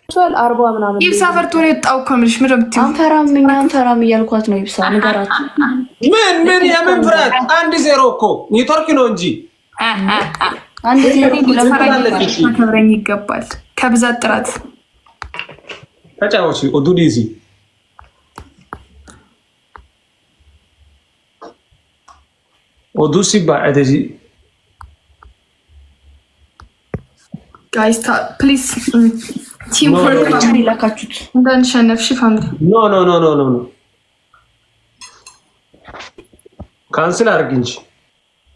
ሷል 40 ምናምን ይብሳ ፈርቶ ነው የወጣው እኮ ምንሽ ምረምት አንፈራም እያልኳት ነው። ይብሳ ንገራት። ምን የምን ፍራት 1-0 እኮ ኔትወርክ ነው እንጂ 1-0 ለፈረኝ ይገባል። ከብዛት ጥራት ተጫዋች ኦዱዲዚ ኦዱሲ ባአደዚ ጋይስ ፕሊዝ ቲም ወርክ ላካችሁት እንዳንሸነፍሽ ፋሚሊ ኖ ካንስል አድርግ እንጂ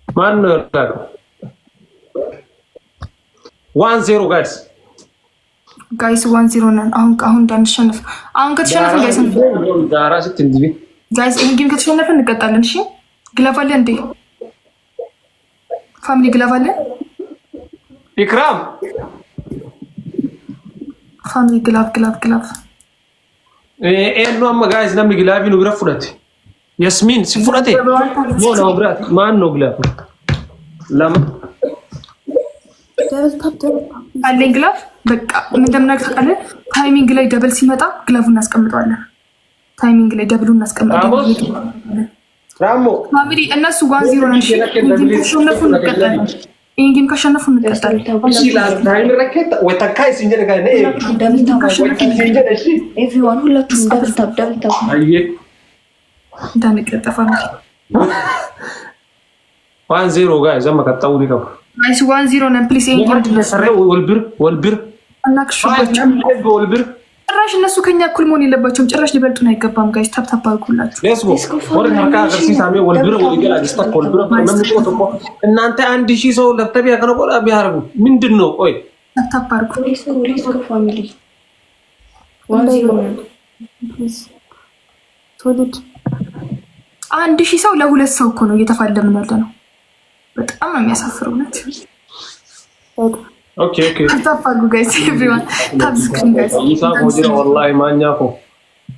ማን ነው ያለው? 1-0 ጋይስ 1-0 ነን። አሁን እንዳንሸነፍ አሁን ከተሸነፈን ጋይስ ይሄን ጌም ከተሸነፈን እንቀጣለን። እሺ ግላቭ አለ እንዴ ፋሚሊ? ግላቭ አለ ኢክራም ፋሚሊ ግላቭ no amma guys namni ግላቪ ነው ግረፉለት ያስሚን ሲፉራቴ ነው ግራት ማን ነው ግላቭ ለማ አለኝ ግላቭ በቃ ምን እንደምናደርግ ታውቃለህ? ታይሚንግ ላይ ደብል ሲመጣ ግላቭን እናስቀምጠዋለን። ታይሚንግ ላይ ደብሉን እናስቀምጠዋለን። ራሞ ፋሚሊ እነሱ 1-0 ነን። ከሸነፉ እንቀጣለን። ይሄን ጌም ከሸነፉ እንቀጣለን። ታይም ረከት ወታካይ ሲንጀር ጋር ነው ኤቭሪዋን ሁላችሁም ደብል ታፕ አየ እንዳንቀጣ ፋሚሊ 1-0 ጋይስ ዘመከታው ሊከው ጋይስ 1-0 ነን። ፕሊዝ ይሄን ጌም ተሰረው ወልብር እናክሽባቸው ወልብር ጭራሽ እነሱ ከኛ እኩል መሆን የለባቸውም። ጭራሽ ሊበልጡን አይገባም። ጋይስ ታፕ አድርጉላችሁ። ሌትስ ጎ ወር ሀርካ ገርሲ ሳሜ ወልብር ወልገላ አስታ ወልብር ምንድነው ተቆ እናንተ 1000 ሰው ለተቢያ ከነቆላ ቢያርጉ ምንድነው? ቆይ ታፕ አድርጉ ሌትስ ጎ ፋሚሊ 1-0 ፕሊዝ ቶልድ 1000 ሰው ለሁለት ሰው እኮ ነው እየተፋለምን ያለ ነው። በጣም ነው የሚያሳፍረው ነት ኦኬ ታፕ አድርጉ ጋይስ ኤቭሪዋን ታፕ ስክሪን ጋይስ ይሳ ወዲራ ወላሂ ማኛኮ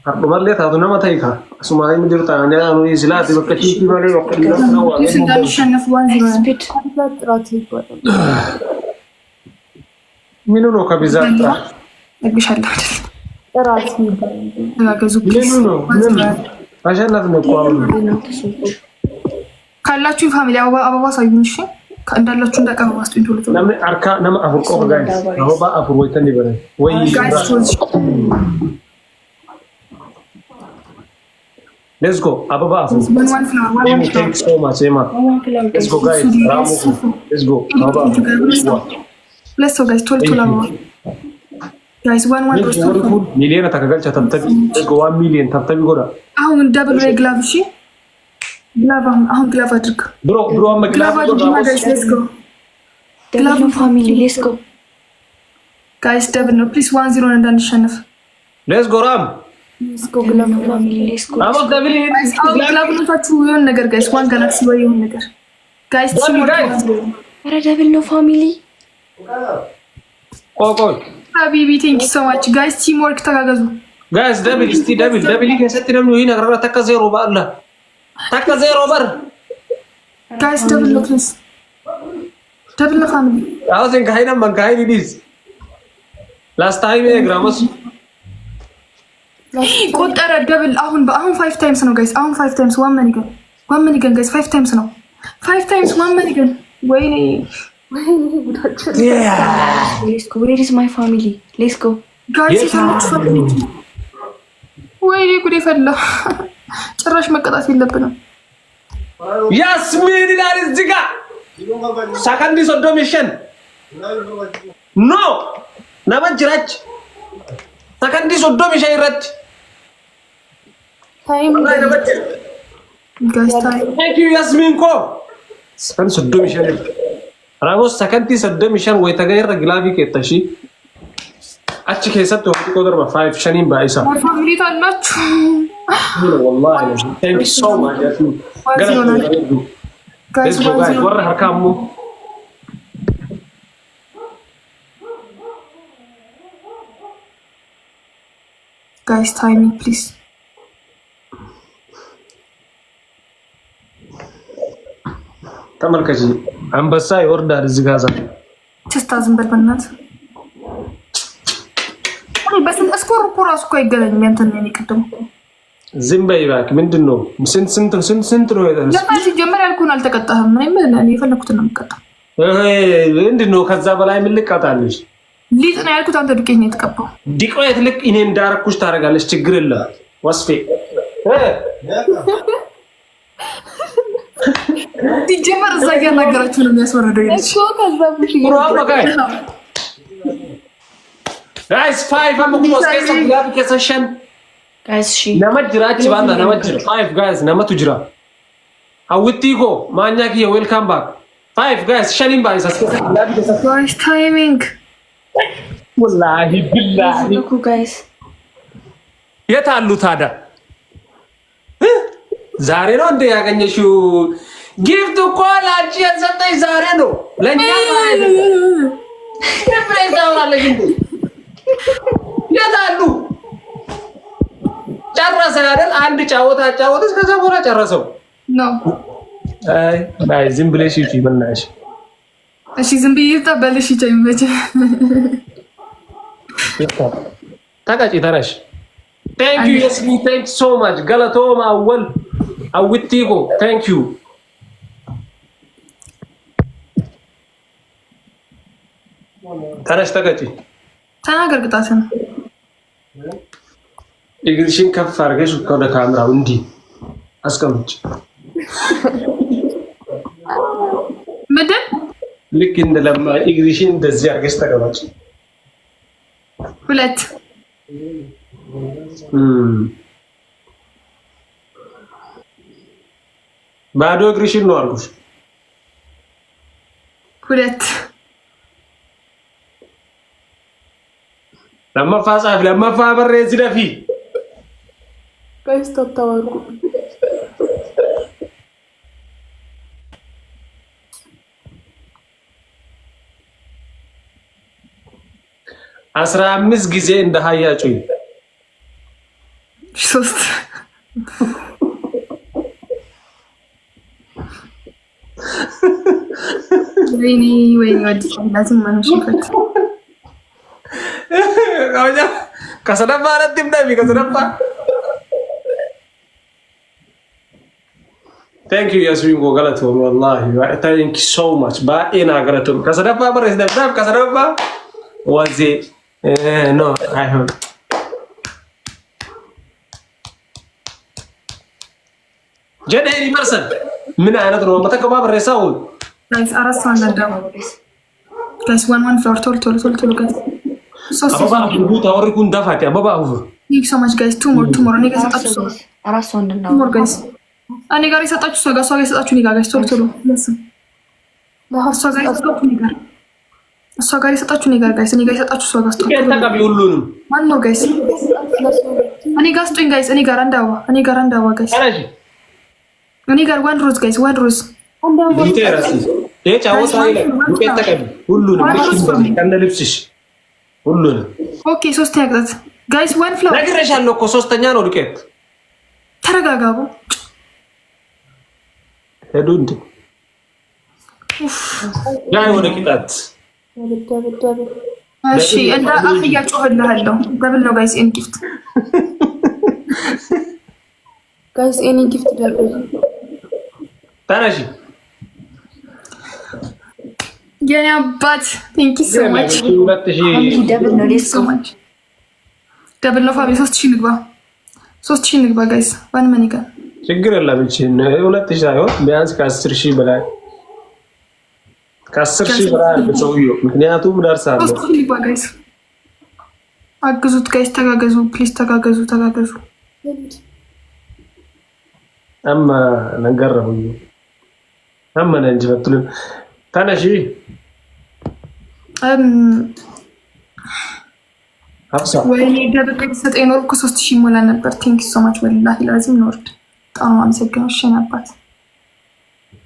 አርዶማለ ታቱና ማታይካ ሱማይ ምድርታ አንያ ነው ይስላት በከቲ ይባለ ወቀዲና ነው እንዳንሸነፍ 1-0 ስፒድ ጥራት ይባላል። ምን ነው ከብዛት ጥራት እግሻለሁ አይደል? ጥራት ይባላል። ተጋገዙ ምን ነው ምን አሸናፍ ነው ቋም ካላችሁ ፋሚሊ አበባ ሳይሆን እሺ እንዳላችሁ እንዳቀርቡ አስጥንቱ ልቶ ለምን አርካ ነማ አፍርቆ ጋይስ አበባ አፍር ወይተን ይበረ ወይ ሌትስ ጎ አበባ አፍር ቴንክስ ሶ ማች ኤማ ሌትስ ጎ ጋይስ ራሙ ሌትስ ጎ አበባ ሌትስ ጎ ጋይስ ቶልቶ ላማ ጋይስ 1-1 ሚሊዮን ተከገልቻ ተብተቢ ሌትስ ጎ 1 ሚሊዮን ተብተቢ ጎዳ አሁን ደብል ሬ ግላቭ እሺ ግላቭ አሁን ግላቭ አድርግ ብሮ ግላቭ ሌትስ ጎ ግላቭ ፋሚሊ ሌትስ ጎ ጋይስ ደብል ነው ፕሊዝ 1-0 እንዳንሸነፍ ሌትስ ጎ ራም ሌትስ ጎ ግላቭ ፋሚሊ ሌትስ ጎ አሁን ደብል ግላቭ ነው ታችሁ የሆነ ነገር ጋይስ ዋን ጋላክሲ ወይ የሆነ ነገር ጋይስ ቲም ኧረ ደብል ነው ፋሚሊ ቆይ ሀቢቢ ቴንክ ዩ ሶ ማች ጋይስ ቲም ወርክ ተጋገዙ ጋይስ ደብል እስቲ ደብል ከሰጥ ደግሞ ይሄ ነገር ተከ 0 ባላ ተከ 0 በር ጋይስ ደብል ነው ፕሊዝ ደብል ነው ፋሚሊ አሁን ከሃይና መንካይ ዲስ ላስት ታይም ግራሞስ ቆጠረ ደብል አሁን 5 ታይምስ ነው ጋይስ አሁን 5 ታይምስ ዋን መኒገን ጋይስ 5 ታይምስ ነው 5 ታይምስ ዋን መኒገን ወይኔ ሌትስ ጎ ዌር ኢዝ ማይ ፋሚሊ ሌትስ ጎ ጋይስ ይፈለች ፋሚሊ ወይኔ ጉዴ ፈላ ጭራሽ መቀጣት የለብንም ያስሚን ይላል እዚህ ጋር ሰከንድ ሶዶሚሽን ኖ ነመጅራች ሰከንድ ሶዶሚሽን ይረድ ታይም ጋይስ ታይም ታንክ ዩ ያስሚን ኮ ሰከንድ ሶዶሚሽን ራሞስ ሰከንድ ሶዶሚሽን ወይ ተገይረ ግላቪ ከታሺ አቺ ከሰጥ ወጥ ቆደር በ5 ሸኒን ባይሳ ፋሚሊ ታላችሁ والله thank you so much ያስሚን ጋይስ ወራ ሀርካሙ ጋይስ ታይሚንግ ፕሊዝ ተመልከጂ አንበሳ ይወርዳል እዚህ ጋዛ ተስታ ዝም በል በእናትህ በስንት እስኮር እኮ ራሱ እኮ አይገናኝም። ያንተን ነው የሚቀድሙ። ዝም በይ እባክህ። ምንድን ነው ስንት ነው የተነሳ? ለፋ ሲጀመር ያልኩህን አልተቀጣህም። እኔ የፈለኩትን ነው የምቀጣው። ምንድን ነው ከዛ በላይ ምን ልቀጣለሽ? ሊጥ ነው ያልኩት፣ አንተ ዱቄት ነው የተቀባው። ዱቄት ልክ እኔ እንዳረኩሽ ታደርጋለች። ችግር የለም ወስፌ ሲጀመር እዛ እያናገራችሁ ነው የሚያስወርደው ይልሽ Guys, 5 I'm going to say something like session. Guys, she. Nama jira achi banda nama jira. 5 guys, nama tu jira. Awiti ko, manya ki welcome back. 5 guys, shanin ba isa. Guys, timing. Wallahi billahi. Look, guys. የት አሉ ታዲያ? ዛሬ ነው እንደ ያገኘሽው? ጊፍት እኮ ላንቺ የሰጠኝ ዛሬ ነው። ለኛ አይደለም። ፕሬስ ታውራለሽ እንዴ? የት አሉ? ጨረሰ አይደል? አንድ ጫወታ ከዛ በኋላ ጨረሰው ነው። አይ ዝም ብለሽ ይቺ በእናትሽ። እሺ ዝም ብዬ ተበልሽ ይጨምጭ። ታቃጭ ተራሽ Thank you, Yasmin. Thank you so much. Galatoma awal awitigo. Thank you. Tanash tagachi. ተናገር ቅጣትን እግርሽን ከፍ አድርገሽ ወደ ካሜራው እንዲህ አስቀምጪ። ምንድን ልክ እንደለማ እግርሽን እንደዚህ አድርገሽ ተቀመጪ። 2 ባዶ እግርሽን ነው አልኩሽ። 2 ለማ በሬ ዝለፊ ጋይስ ተታወቁ 15 ጊዜ እንደ ሀያጩኝ 3 ወይኔ ወዲህ lazim ማንሽፈት ከሰደባ አረትም ዳሚ ከሰደባ Thank you Yasmin go galatom wallahi thank you so much ba ina galatom kasadaba baris da kasadaba wazi no I heard جدي مرسل من انا درو متى كباب الرساول guys አራስ አንዳንዳው guys 1 floor ቶሎ guys አባባ ሁሉ ታወሪኩን ዳፋት አባባ ሁሉ thank you so much guys tomorrow እኔ ጋር ሰጣችሁ አራስ ወንድና tomorrow guys እኔ ጋር ሰጣችሁ ሰው ጋር ሰጣችሁ እኔ ጋር guys ቶሎ listen እሷ ጋር ሰጣችሁ እኔ ጋር guys እኔ ጋር ሰጣችሁ ሰው ጋር ሰጣችሁ ተቀበሉ ሁሉንም ማን ነው guys እኔ ጋር ስጡኝ guys እኔ ጋር አንዳዋ guys እኔ ጋር one rose guys one rose ዲቴራስ ጫወታ ይላል ዱቄት ተቀበሉ ሁሉንም ከነ ልብስሽ ሁሉንም ኦኬ 3 ያቅጣት ጋይስ one flower ነግሬሻለሁ እኮ 3ኛ ነው ዱቄት ተረጋጋቡ ሄዱ እንዴ ጋይ ወደ ቂጣት እሺ እንዳ አህያ ጮህልሃለሁ ደብል ነው ጋይስ ኤን ጊፍት ጋይስ ኤኒ ጊፍት ደብል ታናሺ የኔ አባት ቴንክ ዩ ሶ ማች ደብል ነው ሌስ ሶ ማች ደብል ነው ፋሚሊ 3000 ንግባ ጋይስ ዋን ማን ይጋ ችግር የለም እቺ 2000 ሳይሆን ቢያንስ ከ10000 በላይ ከ10000 በላይ በሰውየው ምክንያቱም ደርሳለሁ 3000 ንግባ ጋይስ አግዙት ጋይስ ተጋገዙ ፕሊዝ ተጋገዙ አማ ነገረው አማ ነንጂ በትሉ ታናሺ ሀብሳ ወይኔ ደብል ሰጠኝ ኖር እኮ 3000 ሞላ ነበር ቴንክ ዩ ሶ ማች ወላሂ ላዚም ኖርድ በጣም አመሰግናለሁ ሸናባት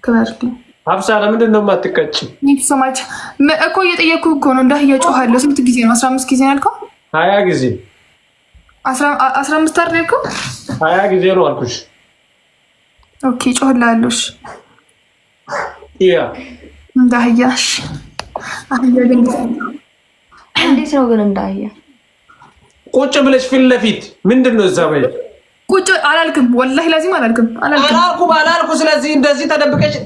ክበርልኝ ሀብሳ ለምንድን ነው የማትቀጭ ቴንክ ዩ ሶ ማች እኮ እየጠየኩህ እኮ ነው እንዳህ እየጮሃለሁ ስንት ጊዜ ነው 15 ጊዜ ነው ያልከው 20 ጊዜ 15 አይደል ያልከው 20 ጊዜ ነው አልኩሽ ኦኬ ጮህላለሁ እሺ ያ እንዳህያሽ አህያ ግን እንዴት ነው ግን እንዳህያ ቁጭ ብለሽ ፊት ለፊት ምንድነው እዛ በይ ቁጭ አላልክም ወላሂ ላዚም አላልክም አላልኩ ስለዚህ እንደዚህ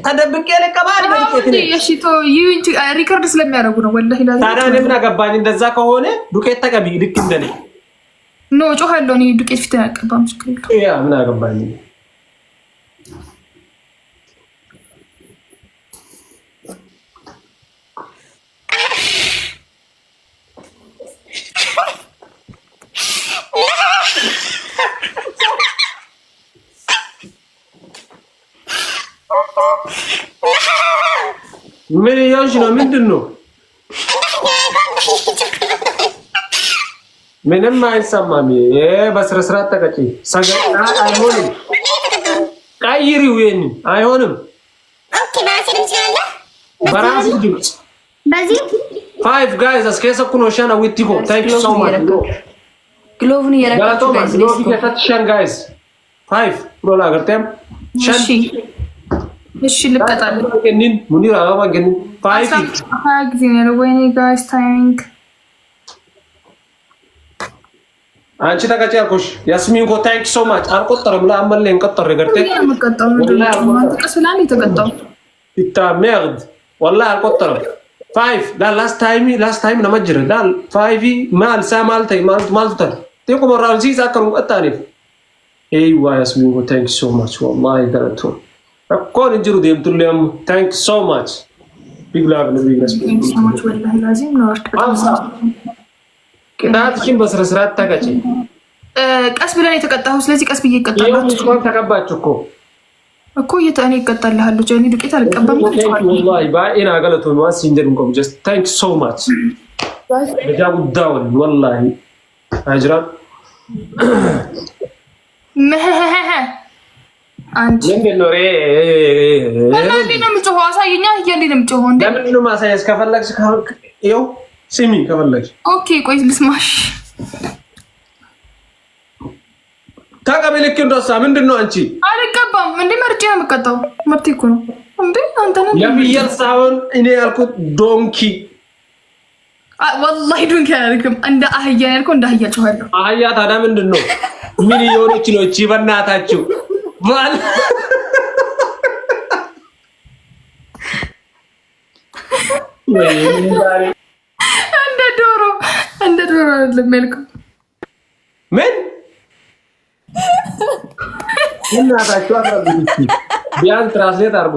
ተደብቄ ለቀባል እሺ ቶ ይንቺ ሪከርድ ስለሚያደርጉ ነው ወላሂ ላዚም ታዲያ እኔ ምን አገባኝ እንደዛ ከሆነ ዱቄት ተቀቢ ልክ እንደኔ ኖ ጮሃለሁ እኔ ዱቄት ፊት አቀባም ስክሪን ያ ምን አገባኝ ምን ያንሽ ነው ምንድነው ምንም አይሰማም በስረ ስርዓት ተቀጪ ሰገጣ አይሆንም ቀይሪው ይሄን አይሆንም ኦኬ ባሲል ይችላል በራስ ድምጽ በዚህ 5 guys አስከሰኩ ነው ሻና ዊቲኮ ታንክ ዩ ሶ ማች ግሎቭን እየረካችሁ ጋይስ ግሎቭ ከተሽን ጋይስ 5 ሮላ ገርተም እሺ እሺ ልቀጣል ገኒን ሙኒር አባባ ገኒን 5 ጊዜ ነው ወይኔ ጋይስ ታይሚንግ አንቺ ተቀጭ ያልኩሽ ያስሚን ኮ ታንክ ሶ ማች አልቆጠረም ለአመለኝ ቆጠረ ገርቴ ወላሂ ተቀስላል የተቀጣው ኢታ መርድ ወላሂ አልቆጠረም 5 ላስት ታይም ነመጅረ ዳል 5 ማል ሳማልታይ ማልታ ተቆ መራል ዚ ዛከሩ ቀጣኔ ኤይዋ ያስሚን ኮ ታንክ ሶ ማች ወላሂ ገረቶ أكون إنجرو ديم تلهم thank you so much big love and big respect thank you so much والله لازم نورك كذا تشين بس رسرات تكاشي قاس بلاني تقطعو ስለዚህ قاس بيه يقطعو يوم تكون ተቀባችሁ እኮ እየታኔ ይቀጣልሃለሁ ጀኒ ዱቄት አልቀበም والله باينا غلطو ነው ሲንጀርንኮም just thank you so much በጃቡ ዳውን والله አጅራ አንቺ ምንድን ነው ለምን ነው የምትጮኸው? አሳየኛ እያለኝ ነው የምትጮኸው እንዴ? ለምን ነው ማሳየስ? ከፈለግሽ ይኸው ስሚ ከፈለግሽ። ኦኬ ቆይ ልስማሽ። ታቀበል ልክ እንደሳ ምንድን ነው አንቺ? አልቀባም እንዴ መርጬ ነው የምቀጣው። መብቴ እኮ ነው እንዴ አንተ ነው የፍየል ሳይሆን እኔ ያልኩት ዶንኪ። ወላሂ ዶንኪ አላልኩም እንደ አህያ ያልኩት እንደ አህያ ጮኸለሁ። አህያ ታዲያ ምንድን ነው? ምን የሆነች ነው እቺ በእናታችሁ ባል እንደ ዶሮ አይደለም ያልኩት ምን እናታችሁ አታርጉት ቢያንስ ትራንስሌት አድርጉ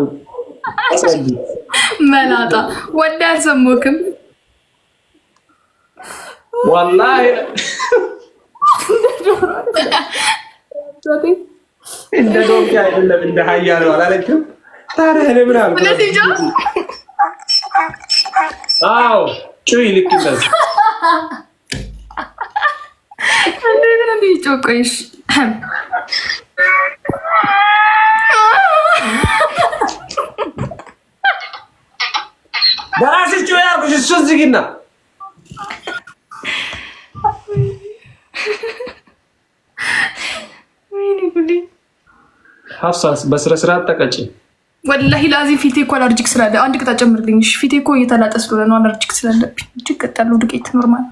መላጣ ወደ አልሰሙክም ወላሂ እንደ ዶንኪ አይደለም እንደ አህያ ነው አላለችም ታዲያ እኔ ምን አልኩ አዎ ጩይ ልክ እንደዚህ እንዴት ነው ቢጮቆይሽ በራስሽ ጩይ አልኩሽ እሱ ዝግና ሀፍሳስ በስረ ስርዓት ተቀጪ ወላሂ ላዚም ፊቴ እኮ አለርጂክ ስላለ አንድ ቅጣ ጨምርልኝ እሺ ፊቴ እኮ እየተላጠ ስለሆነ ነው አለርጂክ ስላለብኝ እጅ ቀጣለው ዱቄት ኖርማል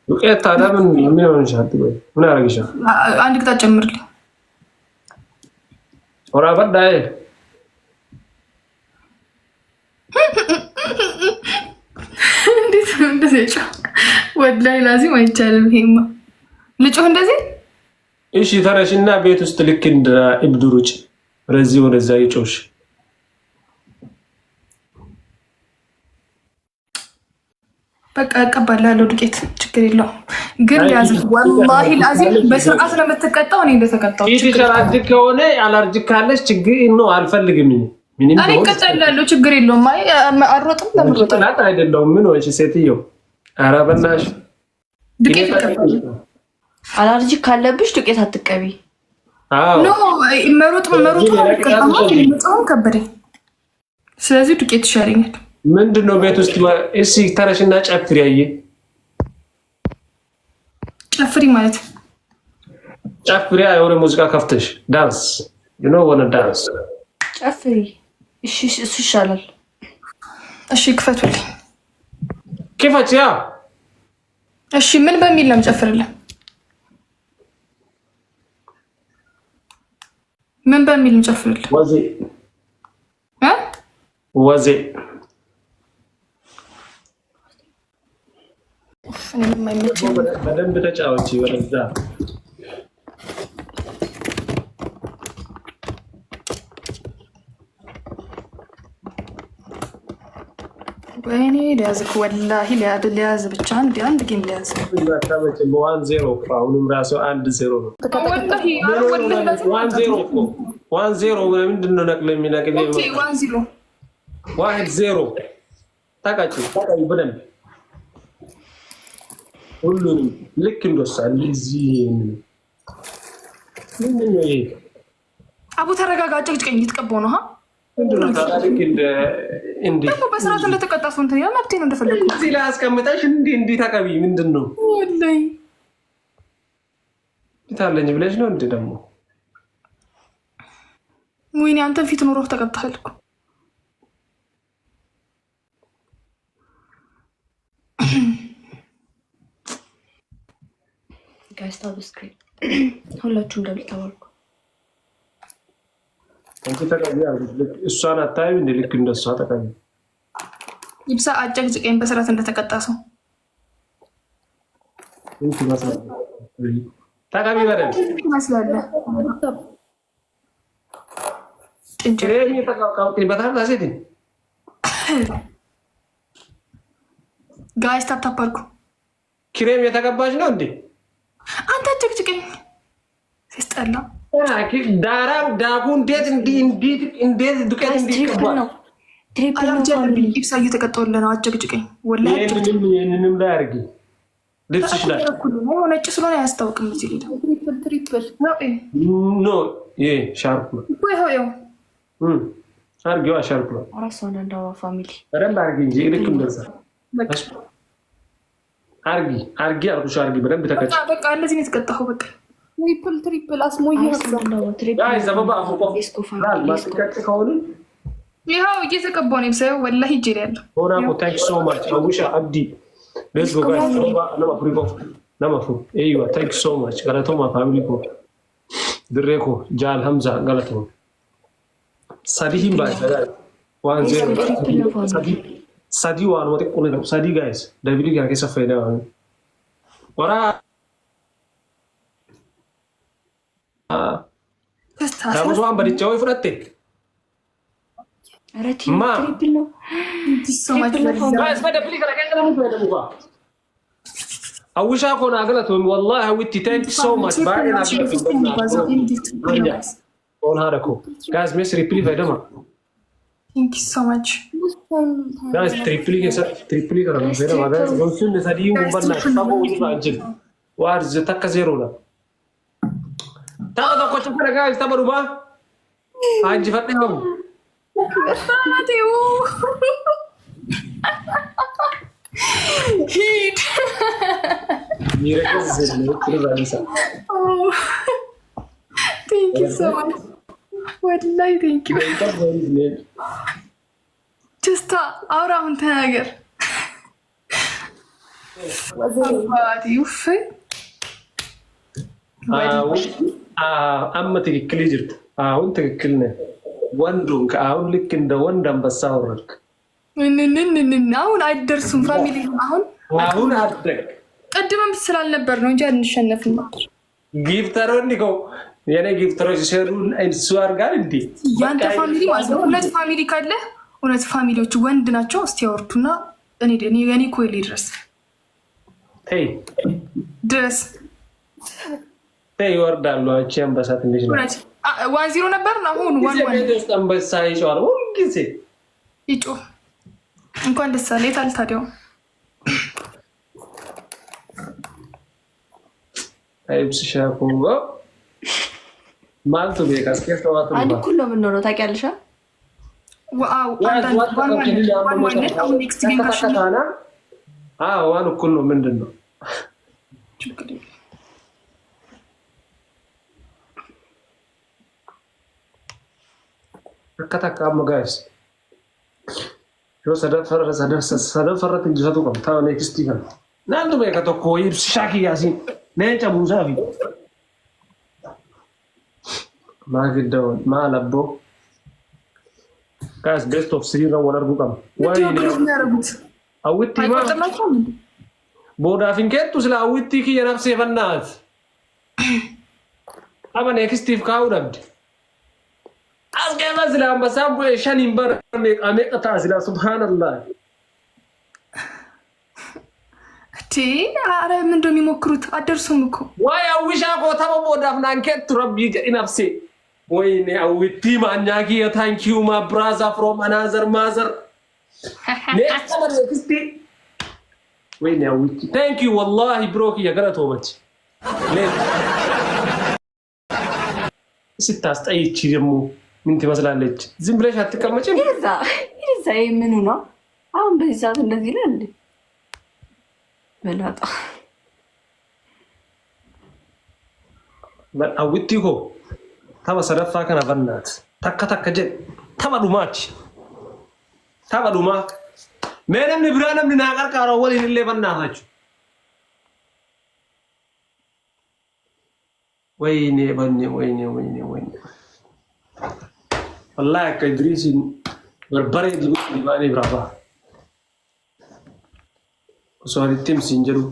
ዱቄት ታዲያ ምን ሆነሻል ምን አረግሻል አንድ ቅጣ ጨምርልኝ ኦራ በዳይ እንዴት ነው እንደዚህ ወላሂ ላዚም አይቻልም ይሄማ ልጮህ እንደዚህ እሺ ተረሽና ቤት ውስጥ ልክ እንደ እብድ ሩጭ ረዚህ ወደዛ ይጮሽ በቃ እቀባላለሁ ዱቄት ችግር የለውም ግን ያዝ ወላሂ ላዚም በስርዓት ነው የምትቀጣው እኔ እንደተቀጣው ችግር አለርጂክ ከሆነ አለርጂክ ካለሽ ችግር ነው አልፈልግም እኔ እቀጣላለሁ ችግር የለውም አይ አሮጥም ለምሮጥ አይደለም ምን ወንሽ ሴትዮ ኧረ በእናትሽ ዱቄት አለርጂክ ካለብሽ ዱቄት አትቀቢ አዎ ኖ መሮጥ ነው ከበደኝ ስለዚህ ዱቄት ይሻለኛል ምንድነው ቤት ውስጥ እሺ ተረሽና ጨፍሪ ያየ ጨፍሪ ማለት ጨፍሪ የሆነ ሙዚቃ ከፍተሽ ዳንስ you know wanna dance ጨፍሪ እሺ እሱ ይሻላል እሺ ክፈቱልኝ ክፈት ያ እሺ ምን በሚል ነው ጨፍርልኝ ምን በሚል እንጨፍርል? ወዜ በደንብ ተጫወቺ። ወደዛ ወይኔ ሊያዝክ ወላሂ ሊያዝ ብቻ አንድ ጌም ሊያዝ 1-0 አሁንም ራሱ 1-0 ነው። ወላሂ 1-0 ምንድን ነው ነቅል የሚነቅል 1-0 ታቃጭ በደንብ ሁሉንም ልክ እንደወሳል እዚህ ምንድን ነው ይሄ? አቡ ተረጋጋ። ጭቅጭቀኝ እየተቀባው ነው። በስርዓት እንደተቀጣ ሰው እንትን ያ መብቴ ነው። እንደፈለጉ እዚህ ላይ አስቀምጠሽ እንዲህ ተቀቢ ምንድን ነው ወላሂ ታለኝ ብለሽ ነው እንዴ? ደግሞ ወይኔ አንተን ፊት ኖሮህ ተቀብተሃል እኮ ጋይስ ታው ስክሪን ሁላችሁም እንደምታወርቁ አንቺ ተቀቢ አይደል? እሷን አታይም እንደ ልክ እንደሷ ተቀቢ ይብሳ አጨቅጭቀኝ በስርዓት እንደተቀጣ ሰው እንት ማሰራ ተቀቢ በደል ይመስላል። እንጀራዬ ተቃውቃው በታም ታሴት ጋይስ ታፕታፓልኩ ክሬም የተቀባች ነው እንዴ? አንተ አጨቅጭቀኝ ሲስጠላ ዳራው ዳጉ እንዴት ዱቄት እንዲቀባል ትሪፕል ነው። ኢብሳ እየተቀጣውልህ ነው። አጨቅጭቀኝ ወላሂ ይሄንንም ላይ አድርጊ ልብስሽ ላይ ነጭ ስለሆነ አያስታውቅም። እዚህ ትሪፕል ኖ ይሄ ሻርፕ ነው ይኸው አድርጊዋ ሻርፕ ነው። ራሷን እንዳዋ ፋሚሊ በደንብ አድርጊ እንጂ ልክ እንደዛ አርጊ አልኩሽ። አርጊ በደንብ ተቀጭ። በቃ እንደዚህ ነው የተቀጣኸው። በቃ ትሪፕል አስሞኝ ይኸው እየተቀባው ነው። ሰው ወላሂ ሂጅ ያለው ሆናኮ ታንክ ሶ ማች አውሻ አብዲ ሌትስ ጎ ጋይስ ነማፍሩ ኤይዋ ታንክ ሶ ማች ገለቶማ ፋሚሊ ኮ ድሬኮ ጃል ሀምዛ ገለቶ ሳዲሂም ባይ ሳዲ ዋን ወጥ ቁነ ነው ሳዲ ጋይስ ደብሊ ጋር ከሰፈይዳ ወራ ታሙሷን በልቻው ይፍረቴ አረቲ ትሪፕል ነው ጋይስ በደብሊ ጋር ከቀደሙ ደሙ አውሻ ኮና ገለቶ والله ሀዊቲ ታንክ ሶ ማች ባይና ኦን ሃረኮ ጋይስ ሜስ ሪፕሊ ፈይደማ Thank you so much. Guys, tripli karo na fera maga. Gonsun ne sadi yung banna. Sabo uji ba anjil. War takka zero na. Tama to ko chakra guys, tama ruba. Anji fatte hum. Fatte wo. Heat. Mire ko zero kuru ranisa. Oh. Thank you so much. ወላሂ ቴንክ ዩ ጀስታ አውራውን ተናገር አመ ትክክል ይጅርት አሁን ትክክል ነህ። ወንዱን ከአሁን ልክ እንደ ወንድ አንበሳ ወረድክ። አሁን አይደርሱም ፋሚሊ አሁን አደግ ቅድምም ስላልነበር ነው እንጂ አንሸነፍም ነበር። ጊፍተሮ እንዲከው የኔ ጊፍተሮች ሲሰሩ እሱ አድርጋል እንዴ? ያንተ ፋሚሊ ማለት ነው። እውነት ፋሚሊ ካለ እውነት ፋሚሊዎች ወንድ ናቸው። እስቲ ያወርቱና እኔ ኮይል ድረስ ይወርዳሉ። አንቺ አንበሳ ትንሽ ነው። 1-0 ነበር አሁን 1-1 አንበሳ ይጮሃል ሁልጊዜ ይጮህ። እንኳን ደስ አለ። የት አለ ታዲያው? አይብስሻ ኮንጎ ማልቱ ቤካስ ከስተዋቱ አንድ ኩሎ ምን ነው ታውቂያለሽ? ዋው ዋን እኩል ነው። ምንድን ነው ከታካሙ ጋይስ ሰደፈረት እንጅሰቱ ቀም ታ ኔክስት ይገል ናንዱ ቤከቶኮ ይብስ ሻኪ ያሲን ነጨ ሙዛፊ ما قدون ما لبو كاس بيست اوف 3 رو ولا رقم وين اوتي ما بودا فينكتو سلا اوتي كي نفسي فنات ابا نيكستيف كاودد اسكي مثلا بسامبو شانين بر اميقتا سلا سبحان الله تي عارف من دون يمكروت ادرسهم اكو واي اوشا كو تبا بودا فنانكت ربي نفسي وين اوتي ما نياكي ثانك يو ما برازا فروم انذر ماذر نيكستي وين اوتي ثانك يو والله بروكي يا قرأت وبتي ليه ستاست اي تشي دمو من ትመስላለች ዝም ብለሽ አትቀመጪም ይዛ ምኑ ነው አሁን በዚህ ሰዓት እንደዚህ ላይ እንዴ በላጣ አውጥቲኮ ታባ ሰረፋ ከና በናት ተከተከ ጀ ተበዱማ ምንም ንብራንም ንናቀርቃሮ ወሊንለ በናታችሁ ወይኔ ወይኔ والله كإدريس بربري دباني برافا وسؤال التيم سينجرو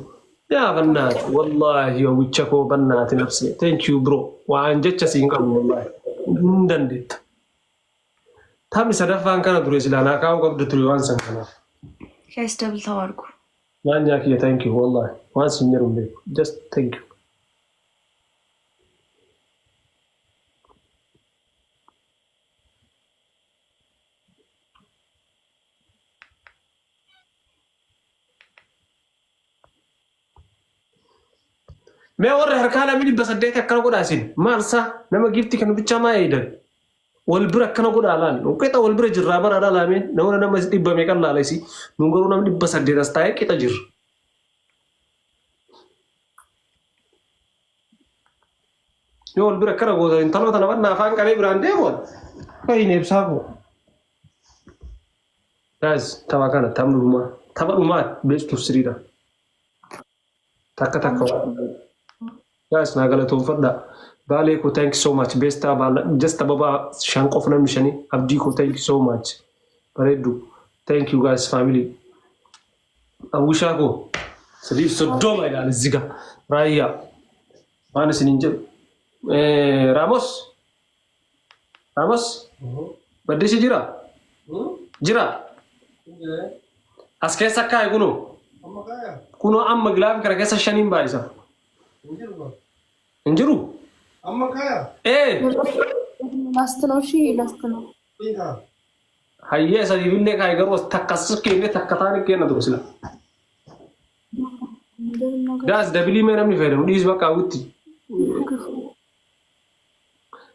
يا بنات والله ويتشكو بنات نفسي ثانك يو برو وعن جتش سينكم والله ندندت تامي سدفان كان دريس لانا كاو قد تريوان سنكنا كايس دبل تاوركو ما نياكي ثانك يو والله وان سينجرو بي جست ثانك يو ما وري هركالا مين بسديت كانوا قد اسين مالسا لما جبتي كانوا بيتشا ما يدل والبرك كانوا قد علان وكيتا والبر جرابر على لامين نونا نما ديبا ميكان لا ليسي نغورو نم ديب بسديت استاي كيتا جير يو والبر كانوا قد ان تلو تنبا نافان كاني براندي بول كاي نيبسابو guys تاواكانا تاملوما بيست تو سريدا تاكا guys nagalato fadda bale ko thank you so much besta bala just baba shankof na mishani abdi ko thank you so much baredu thank you guys family awusha ko sadi sodoma ila ziga raya mana sininje ramos badde si jira aske sakka kuno amma glab kara kesa shanin baisa እንጅሩ አማካያ ማስተኖሺ ላስተኖ hayye sadibille kay garos takassuke ne takatani ke na drosila das dabili menam ni fedem dis baka wutti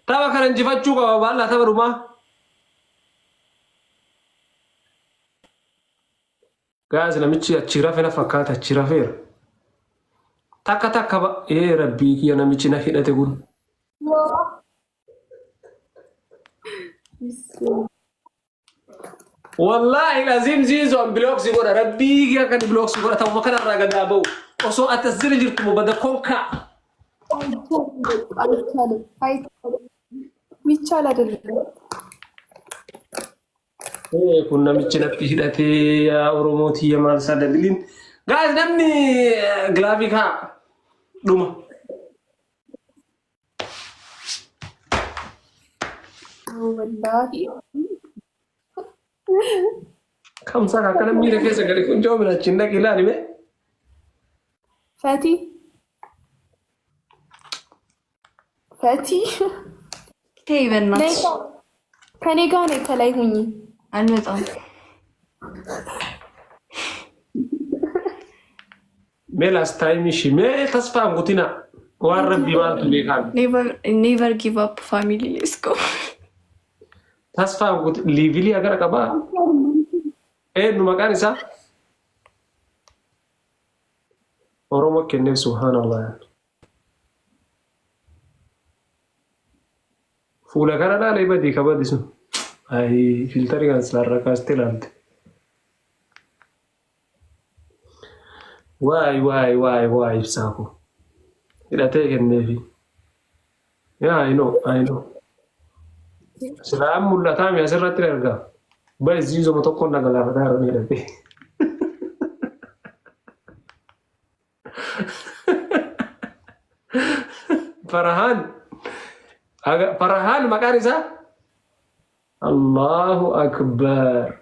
tawa karan jifachu ko balla tabaruma gas la michi achira fena fakata achira fer takka ba rabbi kiya namichi na hidate gun wallahi lazim zizo an blocks goda rabbi kiya kan blocks goda taw makana raga dabo oso atazir jirtu bada konka ሚቻል አይደለም kun namichi na hidate ya oromoti ya malsa dabilin guys namni glavika duma wallahi kam saka kana mire kesa gari kun jomi na chinda kilani me fati ተይ በእናትሽ ከኔ ጋር ነው ከላይ ሁኚ አልመጣም melas time shi me tasfa ngutina warabbi maltu be kan never give up family let's go tasfa ngut livili agar kaba nu makan isa oromo kenne subhanallah fula kana dale badi kabadisu ay filteri kan slarra kastelante why sako ila take nevi yeah I know سلام ولا تام يا سرت الرجال بس زيزو متوقع نقلا فتار نيرتي فرحان مكارسة الله أكبر